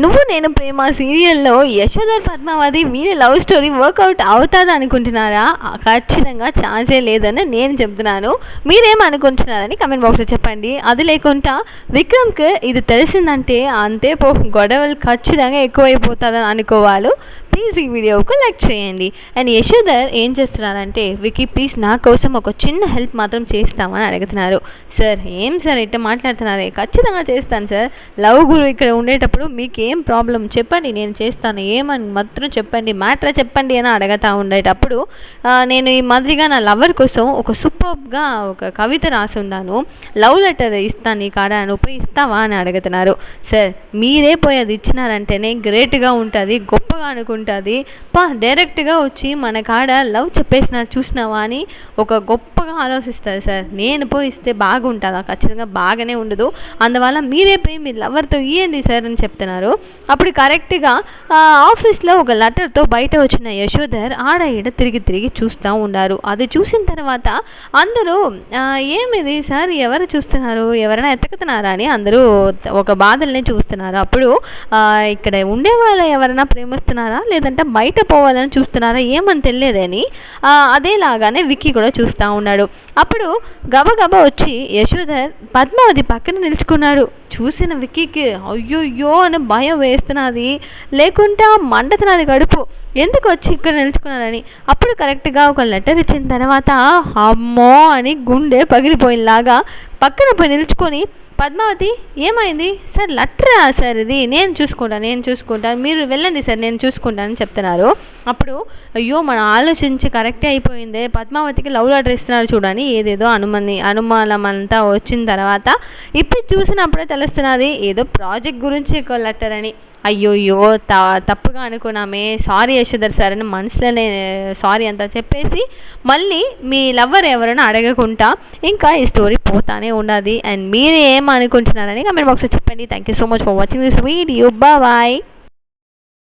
నువ్వు నేను ప్రేమ సీరియల్లో యశోధర్ పద్మావతి వీరి లవ్ స్టోరీ వర్కౌట్ అవుతుంది అనుకుంటున్నారా? ఖచ్చితంగా ఛాన్సే లేదని నేను చెప్తున్నాను. మీరేమనుకుంటున్నారని కమెంట్ బాక్స్లో చెప్పండి. అది లేకుండా విక్రమ్కి ఇది తెలిసిందంటే అంతే గొడవలు ఖచ్చితంగా ఎక్కువైపోతుందని అనుకోవాలి. ప్లీజ్ ఈ వీడియోకు లైక్ చేయండి. అండ్ యశోధర్ ఏం చేస్తున్నారంటే, వికీ ప్లీజ్ నా కోసం ఒక చిన్న హెల్ప్ మాత్రం చేస్తామని అడుగుతున్నారు. సార్ ఏం సార్ ఇట్లా మాట్లాడుతున్నారే? ఖచ్చితంగా చేస్తాను సార్. లవ్ గురు ఇక్కడ ఉండేటప్పుడు మీకు ఏం ప్రాబ్లం చెప్పండి, నేను చేస్తాను, ఏమని మాత్రం చెప్పండి, మ్యాటర్ చెప్పండి అని అడగతా ఉండేటప్పుడు నేను ఈ మాదిరిగా నా లవర్ కోసం ఒక సూపర్గా ఒక కవిత రాసి ఉన్నాను, లవ్ లెటర్ ఇస్తాను నీ కాడ, నువ్వు పోయి ఇస్తావా అని అడుగుతున్నారు. సార్ మీరే పోయి అది ఇచ్చినారంటేనే గ్రేట్గా ఉంటుంది, గొప్పగా అనుకుంటుంది, డైరెక్ట్గా వచ్చి మన కాడ లవ్ చెప్పేసినారు చూసినావా అని ఒక గొప్పగా ఆలోచిస్తారు సార్. నేను పోయి ఇస్తే బాగుంటుందా? ఖచ్చితంగా బాగానే ఉండదు. అందువల్ల మీరే పోయి మీ లవర్తో ఇవ్వండి సార్ అని చెప్తున్నారు. అప్పుడు కరెక్ట్గా ఆఫీస్లో ఒక లెటర్తో బయట వచ్చిన యశోధర్ ఆడ ఈడ తిరిగి చూస్తూ ఉన్నారు. అది చూసిన తర్వాత అందరూ ఏమిది సార్, ఎవరు చూస్తున్నారు, ఎవరైనా ఎత్తుకుతున్నారా అని అందరూ ఒక బాధల్ని చూస్తున్నారు. అప్పుడు ఇక్కడ ఉండే వాళ్ళు ఎవరైనా ప్రేమిస్తున్నారా లేదంటే బయట పోవాలని చూస్తున్నారా ఏమని తెలియదని అదేలాగానే విక్కీ కూడా చూస్తూ ఉన్నాడు. అప్పుడు గబగబా వచ్చి యశోధర్ పద్మావతి పక్కన నిలుచుకున్నాడు. చూసిన విక్కీకి అయ్యోయ్యో అని భయం వేస్తున్నది, లేకుంటే మండుతున్నది కడుపు, ఎందుకు వచ్చి ఇక్కడ నిలుచుకున్నారని. అప్పుడు కరెక్ట్గా ఒక లెటర్ ఇచ్చిన తర్వాత అమ్మో అని గుండె పగిలిపోయినలాగా పక్కన పోయి నిలుచుకొని, పద్మావతి ఏమైంది సార్, లెటరా సార్ ఇది, నేను చూసుకుంటాను, మీరు వెళ్ళండి సార్, నేను చూసుకుంటానని చెప్తున్నారు. అప్పుడు అయ్యో మనం ఆలోచించి కరెక్టే అయిపోయిందే, పద్మావతికి లవ్ లెటర్ ఇస్తున్నారు చూడని ఏదేదో అనుమానం అంతా వచ్చిన తర్వాత ఇప్పుడు చూసినప్పుడే తెలుస్తున్నది ఏదో ప్రాజెక్ట్ గురించి ఒక లెటర్ అని. అయ్యోయ్యో తప్పుగా అనుకున్నామే, సారీ యశోధర్ సార్ అని మనసులోనే సారీ అంతా చెప్పేసి మళ్ళీ మీ లవ్వర్ ఎవరైనా అడగకుండా ఇంకా ఈ స్టోరీ పోతానే ఉన్నది. అండ్ మీరు ఏమనుకుంటున్నారని కమెంట్ బాక్స్లో చెప్పండి. Thank you so much for watching this video. Bye.